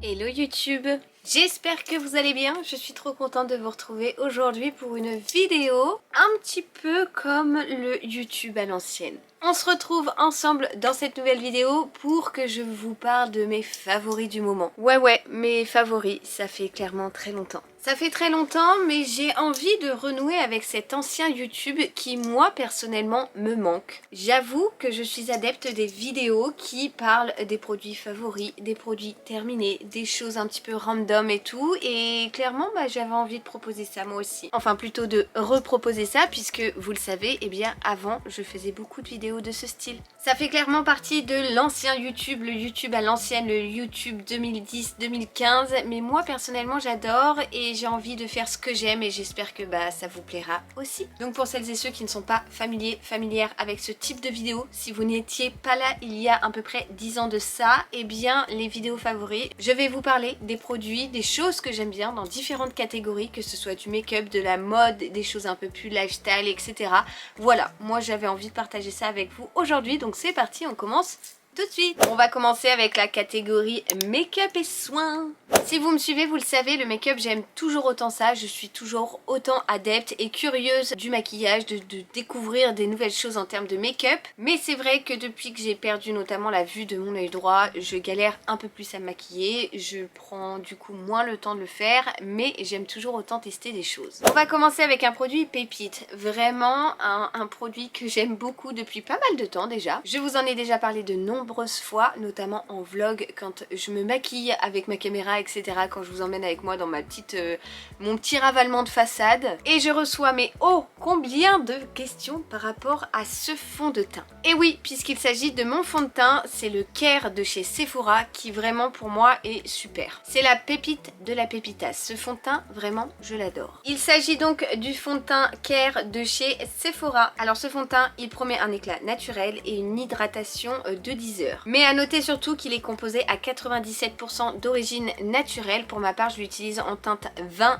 Hello YouTube, j'espère que vous allez bien, je suis trop contente de vous retrouver aujourd'hui pour une vidéo un petit peu comme le YouTube à l'ancienne. On se retrouve ensemble dans cette nouvelle vidéo pour que je vous parle de mes favoris du moment. Ouais, mes favoris, ça fait clairement très longtemps. Ça fait très longtemps, mais j'ai envie de renouer avec cet ancien YouTube qui, moi, personnellement, me manque. J'avoue que je suis adepte des vidéos qui parlent des produits favoris, des produits terminés, des choses un petit peu random et tout. Et clairement, j'avais envie de proposer ça moi aussi. Enfin, plutôt de reproposer ça, puisque, vous le savez, eh bien, avant, je faisais beaucoup de vidéos de ce style. Ça fait clairement partie de l'ancien YouTube, le YouTube à l'ancienne, le YouTube 2010-2015. Mais moi, personnellement, j'adore et j'ai envie de faire ce que j'aime et j'espère que ça vous plaira aussi. Donc pour celles et ceux qui ne sont pas familières avec ce type de vidéo, si vous n'étiez pas là il y a à peu près 10 ans de ça, eh bien les vidéos favoris, je vais vous parler des produits, des choses que j'aime bien dans différentes catégories, que ce soit du make-up, de la mode, des choses un peu plus lifestyle, etc. Voilà, moi j'avais envie de partager ça avec vous aujourd'hui, donc c'est parti, on commence tout de suite. On va commencer avec la catégorie make-up et soins. Si vous me suivez, vous le savez, le make-up, j'aime toujours autant ça. Je suis toujours autant adepte et curieuse du maquillage, de découvrir des nouvelles choses en termes de make-up. Mais c'est vrai que depuis que j'ai perdu notamment la vue de mon œil droit, je galère un peu plus à me maquiller. Je prends du coup moins le temps de le faire, mais j'aime toujours autant tester des choses. On va commencer avec un produit pépite. Vraiment un produit que j'aime beaucoup depuis pas mal de temps déjà. Je vous en ai déjà parlé de nombreuses fois, notamment en vlog quand je me maquille avec ma caméra, etc. Quand je vous emmène avec moi dans ma mon petit ravalement de façade. Et je reçois mais oh combien de questions par rapport à ce fond de teint. Et oui, puisqu'il s'agit de mon fond de teint, c'est le Care de chez Sephora qui vraiment pour moi est super. C'est la pépite de la pépitasse. Ce fond de teint, vraiment, je l'adore. Il s'agit donc du fond de teint Care de chez Sephora. Alors ce fond de teint, il promet un éclat naturel et une hydratation de 10 heures. Mais à noter surtout qu'il est composé à 97% d'origine naturelle. Pour ma part, je l'utilise en teinte 20.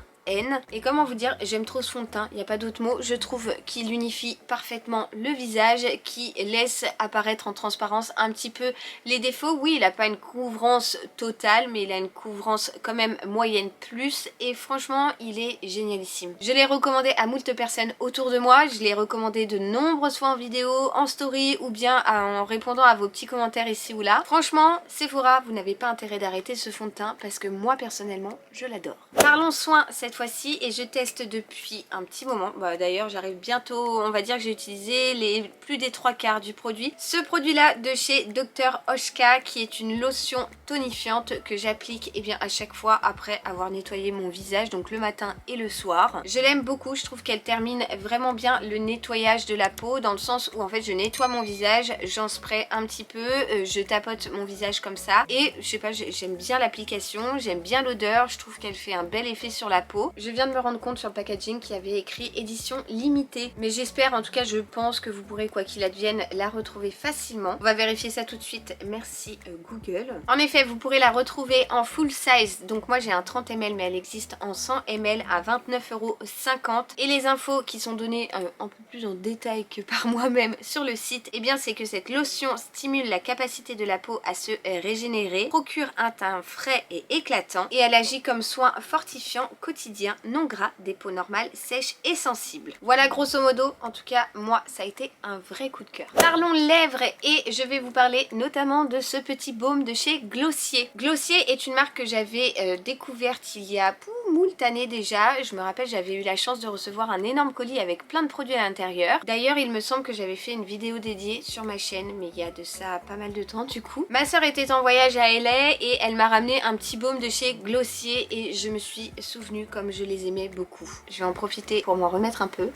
Et comment vous dire, j'aime trop ce fond de teint, il n'y a pas d'autre mot. Je trouve qu'il unifie parfaitement le visage, qui laisse apparaître en transparence un petit peu les défauts. Oui, il n'a pas une couvrance totale, mais il a une couvrance quand même moyenne plus. Et franchement, il est génialissime. Je l'ai recommandé à moult personnes autour de moi. Je l'ai recommandé de nombreuses fois en vidéo, en story ou bien en répondant à vos petits commentaires ici ou là. Franchement, Sephora, vous n'avez pas intérêt d'arrêter ce fond de teint parce que moi, personnellement, je l'adore. Parlons soins cette fois-ci et je teste depuis un petit moment. D'ailleurs j'arrive bientôt, on va dire que j'ai utilisé plus des 3/4 du produit. Ce produit là de chez Dr Oshka qui est une lotion tonifiante que j'applique à chaque fois après avoir nettoyé mon visage, donc le matin et le soir. Je l'aime beaucoup, je trouve qu'elle termine vraiment bien le nettoyage de la peau dans le sens où en fait je nettoie mon visage, j'en spray un petit peu, je tapote mon visage comme ça et je sais pas, j'aime bien l'application, j'aime bien l'odeur, je trouve qu'elle fait un bel effet sur la peau. Je viens de me rendre compte sur le packaging qu'il y avait écrit édition limitée. Mais j'espère, en tout cas je pense que vous pourrez quoi qu'il advienne la retrouver facilement. On va vérifier ça tout de suite. Merci Google. En effet, vous pourrez la retrouver en full size. Donc moi j'ai un 30 ml mais elle existe en 100 ml à 29,50 €. Et les infos qui sont données un peu plus en détail que par moi-même sur le site, c'est que cette lotion stimule la capacité de la peau à se régénérer, procure un teint frais et éclatant et elle agit comme soin fortifiant quotidien non gras des peaux normales, sèches et sensibles. Voilà grosso modo, en tout cas moi ça a été un vrai coup de cœur. Parlons lèvres et je vais vous parler notamment de ce petit baume de chez Glossier. Glossier est une marque que j'avais découverte il y a moult années déjà. Je me rappelle, j'avais eu la chance de recevoir un énorme colis avec plein de produits à l'intérieur. D'ailleurs il me semble que j'avais fait une vidéo dédiée sur ma chaîne, mais il y a de ça pas mal de temps du coup. Ma soeur était en voyage à LA et elle m'a ramené un petit baume de chez Glossier et je me suis souvenue comme je les aimais beaucoup. Je vais en profiter pour m'en remettre un peu.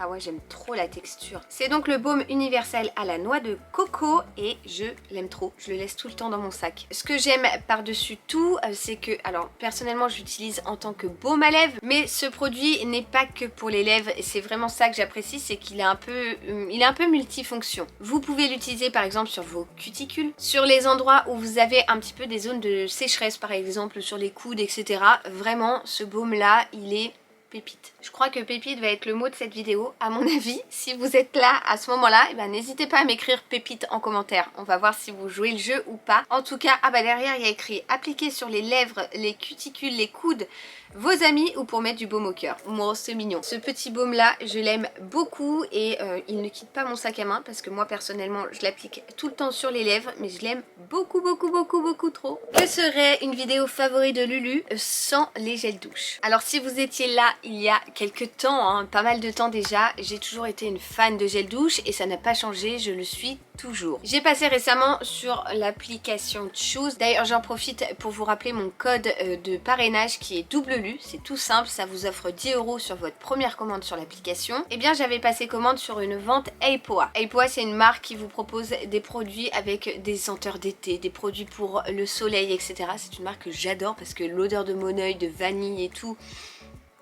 Ah ouais, j'aime trop la texture. C'est donc le baume universel à la noix de coco et je l'aime trop. Je le laisse tout le temps dans mon sac. Ce que j'aime par-dessus tout, c'est que, alors personnellement je l'utilise en tant que baume à lèvres, mais ce produit n'est pas que pour les lèvres et c'est vraiment ça que j'apprécie, c'est qu'il est un peu multifonction. Vous pouvez l'utiliser par exemple sur vos cuticules, sur les endroits où vous avez un petit peu des zones de sécheresse par exemple, sur les coudes, etc. Vraiment, ce baume là, il est Pépite. Je crois que Pépite va être le mot de cette vidéo, à mon avis. Si vous êtes là à ce moment-là, eh ben, n'hésitez pas à m'écrire Pépite en commentaire. On va voir si vous jouez le jeu ou pas. En tout cas, derrière il y a écrit appliquer sur les lèvres, les cuticules, les coudes, vos amis ou pour mettre du baume au cœur. Moi, c'est mignon. Ce petit baume là, je l'aime beaucoup et il ne quitte pas mon sac à main parce que moi personnellement, je l'applique tout le temps sur les lèvres, mais je l'aime beaucoup trop. Que serait une vidéo favorite de Lulu sans les gels douche? Alors si vous étiez là il y a quelques temps, hein, pas mal de temps déjà, j'ai toujours été une fan de gel douche et ça n'a pas changé, je le suis toujours. J'ai passé récemment sur l'application Choose. D'ailleurs j'en profite pour vous rappeler mon code de parrainage qui est WLU. C'est tout simple, ça vous offre 10 € sur votre première commande sur l'application. Et bien j'avais passé commande sur une vente Apoa. Apoa c'est une marque qui vous propose des produits avec des senteurs d'été, des produits pour le soleil, etc. C'est une marque que j'adore parce que l'odeur de mon œil, de vanille et tout,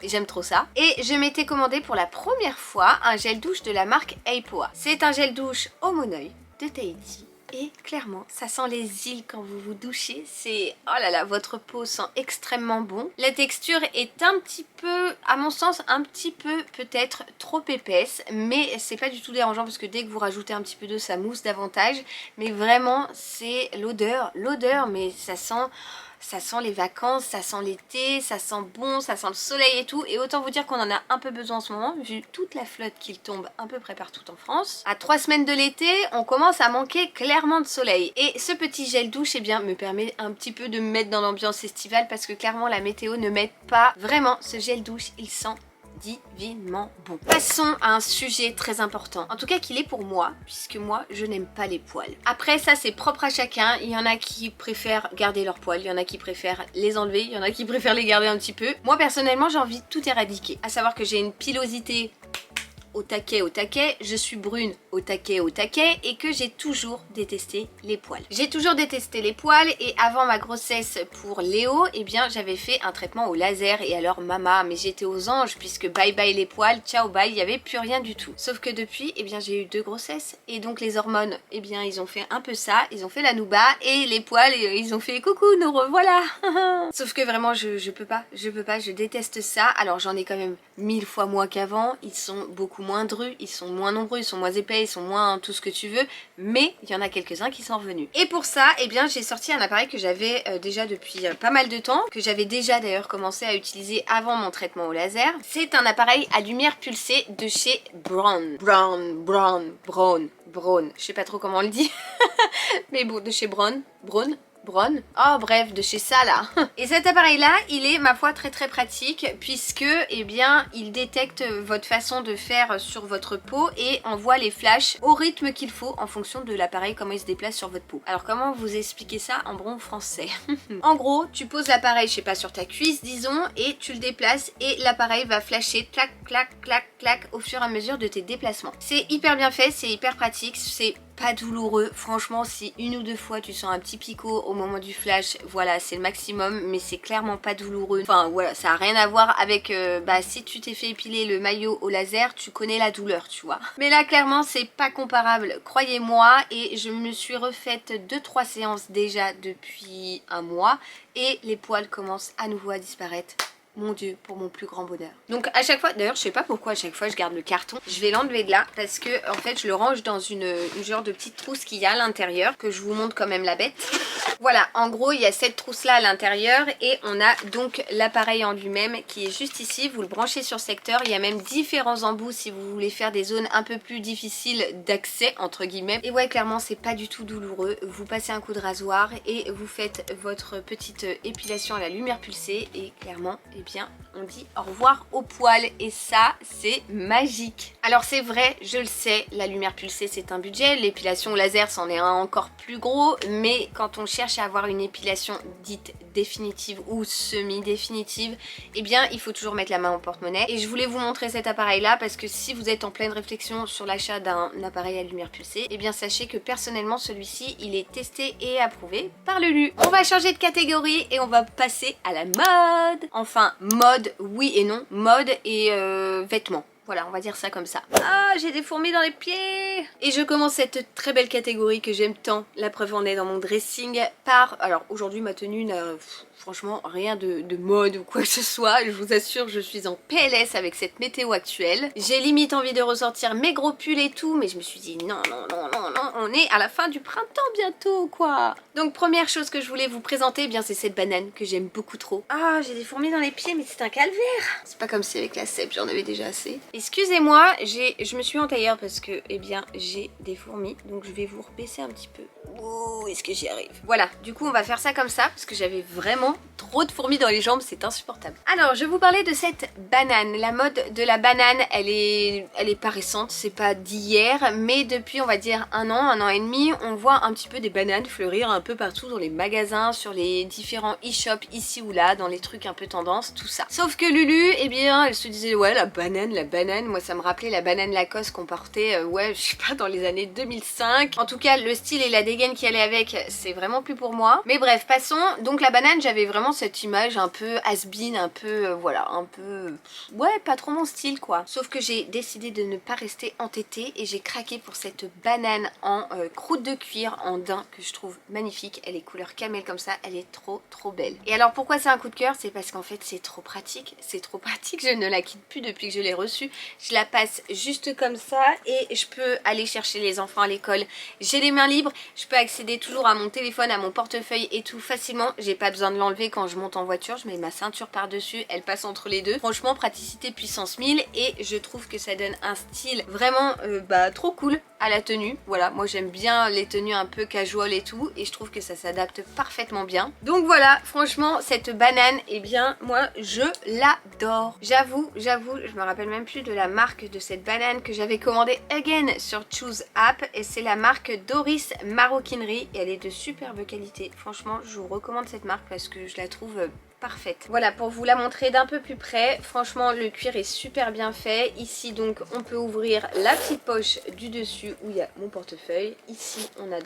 j'aime trop ça. Et je m'étais commandé pour la première fois un gel douche de la marque Apoa. C'est un gel douche au Moneuil de Tahiti. Et clairement, ça sent les îles quand vous vous douchez. C'est... oh là là, votre peau sent extrêmement bon. La texture est un petit peu, à mon sens, un petit peu peut-être trop épaisse. Mais c'est pas du tout dérangeant parce que dès que vous rajoutez un petit peu d'eau, ça mousse davantage. Mais vraiment, c'est l'odeur. L'odeur, mais ça sent les vacances, ça sent l'été, ça sent bon, ça sent le soleil et tout. Et autant vous dire qu'on en a un peu besoin en ce moment, vu toute la flotte qu'il tombe à peu près partout en France. À 3 semaines de l'été, on commence à manquer clairement de soleil. Et ce petit gel douche, eh bien, me permet un petit peu de me mettre dans l'ambiance estivale parce que clairement la météo ne m'aide pas. Vraiment, ce gel douche, il sent divinement bon. Passons à un sujet très important, en tout cas qu'il est pour moi, puisque moi je n'aime pas les poils. Après ça c'est propre à chacun, il y en a qui préfèrent garder leurs poils, il y en a qui préfèrent les enlever, il y en a qui préfèrent les garder un petit peu. Moi personnellement j'ai envie de tout éradiquer, à savoir que j'ai une pilosité au taquet, je suis brune au taquet et que j'ai toujours détesté les poils. J'ai toujours détesté les poils et avant ma grossesse pour Léo, eh bien j'avais fait un traitement au laser et alors maman, mais j'étais aux anges puisque bye bye les poils, ciao bye, il n'y avait plus rien du tout. Sauf que depuis, eh bien j'ai eu 2 grossesses et donc les hormones, eh bien ils ont fait un peu ça, ils ont fait la nouba et les poils, ils ont fait coucou, nous revoilà. Sauf que vraiment je peux pas, je déteste ça. Alors j'en ai quand même 1000 fois moins qu'avant, ils sont beaucoup moins drus, ils sont moins nombreux, ils sont moins épais, ils sont moins tout ce que tu veux, mais il y en a quelques-uns qui sont revenus. Et pour ça, eh bien j'ai sorti un appareil que j'avais déjà depuis pas mal de temps, que j'avais déjà d'ailleurs commencé à utiliser avant mon traitement au laser. C'est un appareil à lumière pulsée de chez Braun. Je sais pas trop comment on le dit, mais bon, de chez Braun. Oh bref, de chez ça là. Et cet appareil là, il est ma foi très pratique puisque eh bien il détecte votre façon de faire sur votre peau et envoie les flashs au rythme qu'il faut en fonction de l'appareil, comment il se déplace sur votre peau. Alors comment vous expliquer ça en bon français? En gros, tu poses l'appareil, je sais pas, sur ta cuisse disons, et tu le déplaces et l'appareil va flasher clac au fur et à mesure de tes déplacements. C'est hyper bien fait, c'est hyper pratique, c'est pas douloureux. Franchement, si 1 ou 2 fois tu sens un petit picot au moment du flash, voilà, c'est le maximum, mais c'est clairement pas douloureux. Enfin voilà, ça a rien à voir avec si tu t'es fait épiler le maillot au laser, tu connais la douleur, tu vois. Mais là clairement c'est pas comparable, croyez-moi, et je me suis refaite 2-3 séances déjà depuis un mois et les poils commencent à nouveau à disparaître. Mon dieu, pour mon plus grand bonheur. Donc à chaque fois, d'ailleurs je sais pas pourquoi à chaque fois je garde le carton, je vais l'enlever de là parce que en fait je le range dans une genre de petite trousse qu'il y a à l'intérieur, que je vous montre quand même la bête. Voilà, en gros il y a cette trousse là à l'intérieur et on a donc l'appareil en lui-même qui est juste ici, vous le branchez sur secteur, il y a même différents embouts si vous voulez faire des zones un peu plus difficiles d'accès entre guillemets. Et ouais, clairement c'est pas du tout douloureux, vous passez un coup de rasoir et vous faites votre petite épilation à la lumière pulsée et clairement eh bien on dit au revoir aux poils et ça c'est magique. Alors c'est vrai, je le sais, la lumière pulsée c'est un budget, l'épilation au laser c'en est un encore plus gros, mais quand on cherche à avoir une épilation dite définitive ou semi-définitive, eh bien il faut toujours mettre la main au porte-monnaie. Et je voulais vous montrer cet appareil là parce que si vous êtes en pleine réflexion sur l'achat d'un appareil à lumière pulsée, eh bien sachez que personnellement celui-ci il est testé et approuvé par Lulu. On va changer de catégorie et on va passer à la mode. Enfin mode oui et non, mode et vêtements. Voilà, on va dire ça comme ça. Ah, j'ai des fourmis dans les pieds! Et je commence cette très belle catégorie que j'aime tant. La preuve en est dans mon dressing par... Alors aujourd'hui ma tenue n'a franchement rien de mode ou quoi que ce soit. Je vous assure, je suis en PLS avec cette météo actuelle. J'ai limite envie de ressortir mes gros pulls et tout, mais je me suis dit non, non, non, non, non, on est à la fin du printemps bientôt quoi. Donc première chose que je voulais vous présenter, eh bien c'est cette banane que j'aime beaucoup trop. Ah, j'ai des fourmis dans les pieds, mais c'est un calvaire. C'est pas comme si avec la cèpe j'en avais déjà assez. Excusez-moi, je me suis mis en tailleur parce que, eh bien, j'ai des fourmis. Donc je vais vous rebaisser un petit peu. Oh, est-ce que j'y arrive? Voilà, du coup on va faire ça comme ça parce que j'avais vraiment trop de fourmis dans les jambes, c'est insupportable. Alors, je vais vous parler de cette banane. La mode de la banane, elle est pas récente, c'est pas d'hier, mais depuis on va dire un an et demi, on voit un petit peu des bananes fleurir un peu partout dans les magasins, sur les différents e-shops ici ou là, dans les trucs un peu tendance, tout ça. Sauf que Lulu, eh bien, elle se disait ouais la banane, moi ça me rappelait la banane Lacoste qu'on portait, ouais je sais pas, dans les années 2005. En tout cas, le style et la dégaine qui allait avec, c'est vraiment plus pour moi. Mais bref, passons. Donc la banane, j'avais vraiment cette image un peu has-been, un peu, voilà, un peu... Ouais, pas trop mon style quoi. Sauf que j'ai décidé de ne pas rester entêtée et j'ai craqué pour cette banane en croûte de cuir en daim que je trouve magnifique. Elle est couleur camel comme ça, elle est trop belle. Et alors pourquoi c'est un coup de cœur? C'est parce qu'en fait c'est trop pratique, je ne la quitte plus depuis que je l'ai reçue. Je la passe juste comme ça et je peux aller chercher les enfants à l'école. J'ai les mains libres, je peux accéder toujours à mon téléphone, à mon portefeuille et tout facilement. J'ai pas besoin de l'enlever quand je monte en voiture, je mets ma ceinture par dessus, elle passe entre les deux. Franchement, praticité puissance 1000 et je trouve que ça donne un style vraiment trop cool à la tenue. Voilà, moi j'aime bien les tenues un peu casual et tout et je trouve que ça s'adapte parfaitement bien. Donc voilà, franchement cette banane, eh bien moi je l'adore. J'avoue, je me rappelle même plus de la marque de cette banane que j'avais commandée again sur Choose App et c'est la marque Doris Maroquinerie et elle est de superbe qualité. Franchement, je vous recommande cette marque parce que je la trouve parfaite. Voilà, pour vous la montrer d'un peu plus près, franchement le cuir est super bien fait. Ici donc on peut ouvrir la petite poche du dessus où il y a mon portefeuille. Ici on a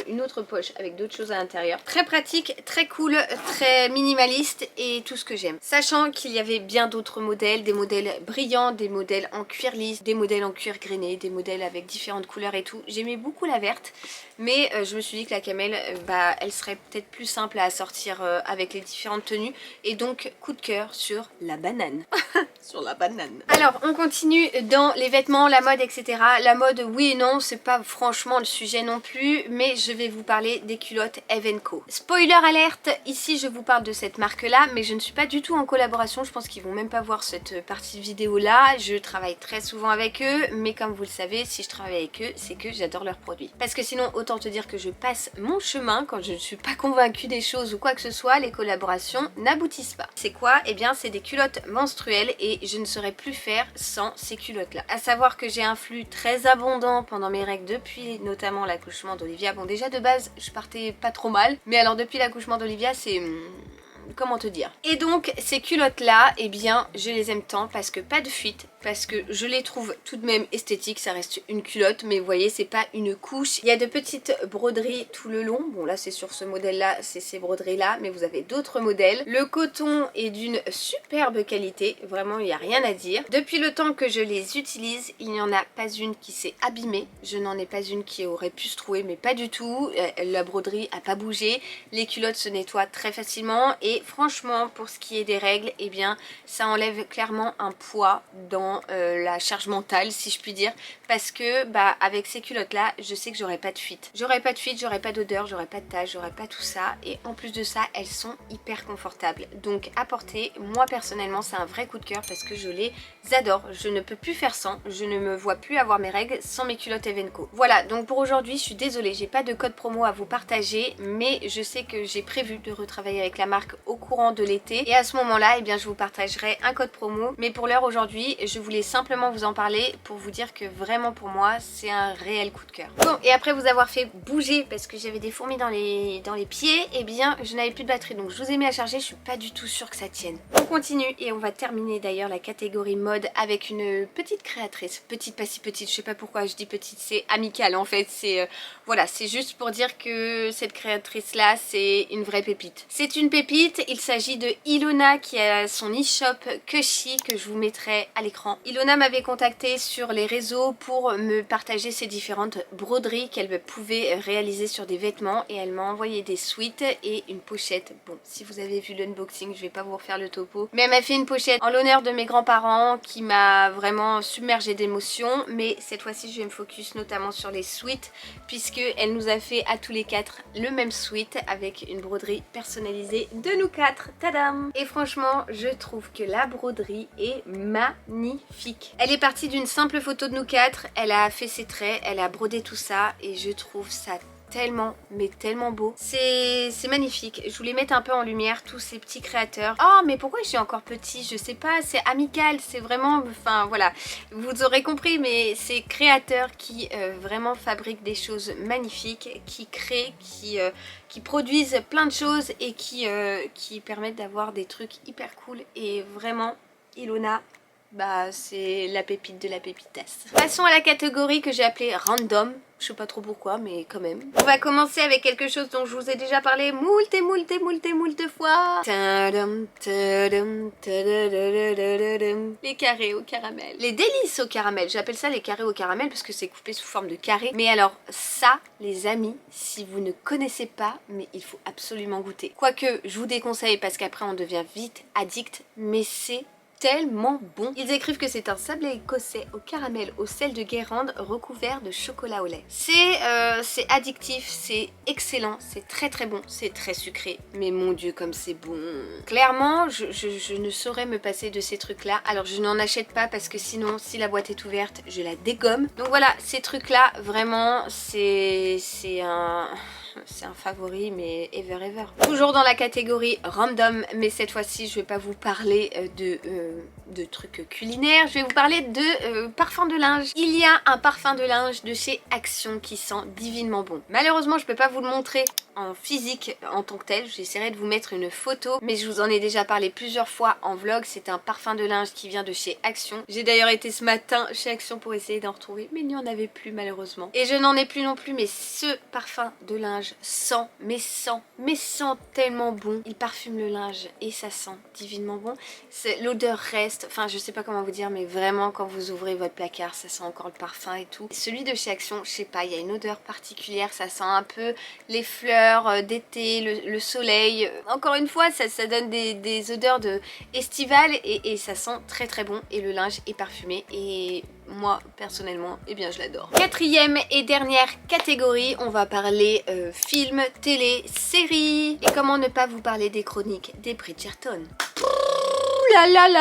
une autre poche avec d'autres choses à l'intérieur. Très pratique, très cool, très minimaliste et tout ce que j'aime. Sachant qu'il y avait bien d'autres modèles, des modèles brillants, des modèles en cuir lisse, des modèles en cuir grainé, des modèles avec différentes couleurs et tout. J'aimais beaucoup la verte, mais je me suis dit que la camel, elle serait peut-être plus simple à assortir avec les différentes tenues. Et donc coup de cœur sur la banane. Sur la banane. Alors on continue dans les vêtements, la mode, etc. La mode, oui et non, c'est pas franchement le sujet non plus, mais je vais vous parler des culottes Evenco. Spoiler alerte, ici je vous parle de cette marque là, mais je ne suis pas du tout en collaboration, je pense qu'ils vont même pas voir cette partie vidéo là. Je travaille très souvent avec eux, mais comme vous le savez, si je travaille avec eux, c'est que j'adore leurs produits. Parce que sinon, autant te dire que je passe mon chemin quand je ne suis pas convaincue des choses ou quoi que ce soit, les collaborations n'aboutissent pas. C'est quoi? Eh bien c'est des culottes menstruelles et je ne saurais plus faire sans ces culottes là. À savoir que j'ai un flux très abondant pendant mes règles depuis notamment l'accouchement d'Olivia. Bon déjà de base je partais pas trop mal, mais alors depuis l'accouchement d'Olivia c'est... comment te dire. Et donc ces culottes là, eh bien je les aime tant parce que pas de fuite, parce que je les trouve tout de même esthétiques, ça reste une culotte mais vous voyez c'est pas une couche. Il y a de petites broderies tout le long, bon là c'est sur ce modèle là, c'est ces broderies là, mais vous avez d'autres modèles. Le coton est d'une superbe qualité, vraiment il n'y a rien à dire. Depuis le temps que je les utilise, il n'y en a pas une qui s'est abîmée, je n'en ai pas une qui aurait pu se trouver mais pas du tout. La broderie a pas bougé, les culottes se nettoient très facilement et franchement pour ce qui est des règles, eh bien ça enlève clairement un poids dans la charge mentale si je puis dire, parce que avec ces culottes là je sais que j'aurai pas de fuite, j'aurai pas d'odeur, j'aurai pas de tache, j'aurai pas tout ça et en plus de ça elles sont hyper confortables, donc à porter. Moi personnellement c'est un vrai coup de cœur parce que je les adore, je ne peux plus faire sans, je ne me vois plus avoir mes règles sans mes culottes Evenco. Voilà, donc pour aujourd'hui je suis désolée, j'ai pas de code promo à vous partager, mais je sais que j'ai prévu de retravailler avec la marque au courant de l'été et à ce moment là eh bien je vous partagerai un code promo, mais pour l'heure aujourd'hui je voulais simplement vous en parler pour vous dire que vraiment pour moi c'est un réel coup de cœur. Bon, et après vous avoir fait bouger parce que j'avais des fourmis dans les pieds, et bien je n'avais plus de batterie donc je vous ai mis à charger, je suis pas du tout sûre que ça tienne. On continue et on va terminer d'ailleurs la catégorie mode avec une petite créatrice, petite pas si petite, je sais pas pourquoi je dis petite, c'est amical en fait, c'est voilà, c'est juste pour dire que cette créatrice là c'est une vraie pépite. C'est une pépite, il s'agit de Ilona qui a son e-shop Kushi que je vous mettrai à l'écran écran. Ilona m'avait contacté sur les réseaux pour me partager ses différentes broderies qu'elle pouvait réaliser sur des vêtements et elle m'a envoyé des suites et une pochette. Bon, si vous avez vu l'unboxing, je vais pas vous refaire le topo, mais elle m'a fait une pochette en l'honneur de mes grands-parents qui m'a vraiment submergée d'émotions. Mais cette fois-ci, je vais me focus notamment sur les suites puisque elle nous a fait à tous les 4 le même suite avec une broderie personnalisée de nous 4. Tadam! Et franchement, je trouve que la broderie est magnifique. Elle est partie d'une simple photo de nous 4, elle a fait ses traits, elle a brodé tout ça et je trouve ça tellement, mais tellement beau. C'est magnifique. Je voulais mettre un peu en lumière tous ces petits créateurs. Oh, mais pourquoi je suis encore petit? Je sais pas, c'est amical, c'est vraiment... Enfin, voilà. Vous aurez compris, mais ces créateurs qui vraiment fabriquent des choses magnifiques, qui créent, qui produisent plein de choses et qui permettent d'avoir des trucs hyper cool. Et vraiment, Ilona... bah c'est la pépite de la pépitasse. Passons à la catégorie que j'ai appelée random. Je sais pas trop pourquoi, mais quand même. On va commencer avec quelque chose dont je vous ai déjà parlé moult fois. Tadam, tadam, tadadadadadam. Les carrés au caramel. Les délices au caramel. J'appelle ça les carrés au caramel parce que c'est coupé sous forme de carré. Mais alors ça, les amis, si vous ne connaissez pas, mais il faut absolument goûter. Quoique, je vous déconseille parce qu'après on devient vite addict, mais c'est tellement bon. Ils écrivent que c'est un sablé écossais au caramel au sel de Guérande recouvert de chocolat au lait. C'est addictif, c'est excellent, c'est très bon, c'est très sucré, mais mon dieu comme c'est bon. Clairement, je ne saurais me passer de ces trucs là. Alors je n'en achète pas parce que sinon si la boîte est ouverte je la dégomme. Donc voilà, ces trucs là vraiment c'est un favori, mais ever. Toujours dans la catégorie random, mais cette fois-ci je vais pas vous parler de trucs culinaires, je vais vous parler de parfum de linge. Il y a un parfum de linge de chez Action qui sent divinement bon. Malheureusement je peux pas vous le montrer en physique en tant que tel, j'essaierai de vous mettre une photo, mais je vous en ai déjà parlé plusieurs fois en vlog. C'est un parfum de linge qui vient de chez Action. J'ai d'ailleurs été ce matin chez Action pour essayer d'en retrouver, mais il n'y en avait plus malheureusement. Et je n'en ai plus non plus, mais ce parfum de linge sent tellement bon. Il parfume le linge et ça sent divinement bon. L'odeur reste, enfin je sais pas comment vous dire, mais vraiment quand vous ouvrez votre placard, ça sent encore le parfum et tout. Celui de chez Action, je sais pas, il y a une odeur particulière, ça sent un peu les fleurs d'été, le soleil. Encore une fois, ça donne des odeurs estivales et ça sent très bon et le linge est parfumé et moi personnellement, eh bien je l'adore. Quatrième et dernière catégorie, on va parler film, télé, série. Et comment ne pas vous parler des chroniques des Bridgerton.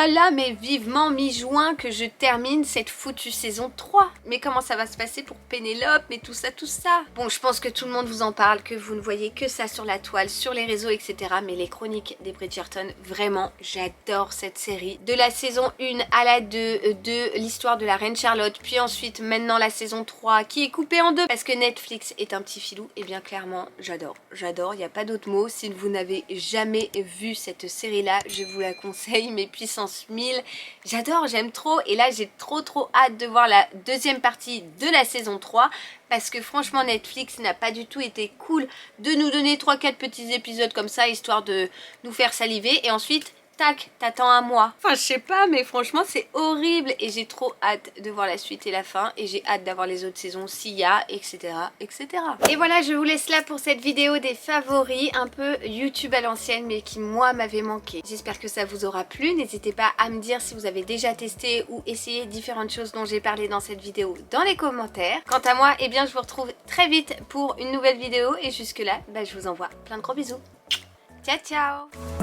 Là, mais vivement mi-juin que je termine cette foutue saison 3. Mais comment ça va se passer pour Pénélope, mais tout ça. Bon, je pense que tout le monde vous en parle, que vous ne voyez que ça sur la toile, sur les réseaux, etc. Mais les chroniques des Bridgerton, vraiment, j'adore cette série. De la saison 1 à la 2, de l'histoire de la reine Charlotte, puis ensuite maintenant la saison 3 qui est coupée en deux parce que Netflix est un petit filou. Et bien clairement, j'adore, il n'y a pas d'autre mot. Si vous n'avez jamais vu cette série-là, je vous la conseille, mais puissance 1000, j'adore, j'aime trop. Et là j'ai trop hâte de voir la deuxième partie de la saison 3 parce que franchement Netflix n'a pas du tout été cool de nous donner 3-4 petits épisodes comme ça histoire de nous faire saliver et ensuite tac, t'attends un mois. Enfin je sais pas, mais franchement c'est horrible et j'ai trop hâte de voir la suite et la fin et j'ai hâte d'avoir les autres saisons s'il y a, etc. Et voilà, je vous laisse là pour cette vidéo des favoris un peu YouTube à l'ancienne mais qui moi m'avait manqué. J'espère que ça vous aura plu, n'hésitez pas à me dire si vous avez déjà testé ou essayé différentes choses dont j'ai parlé dans cette vidéo dans les commentaires. Quant à moi, eh bien je vous retrouve très vite pour une nouvelle vidéo et jusque là, je vous envoie plein de gros bisous. Ciao ciao.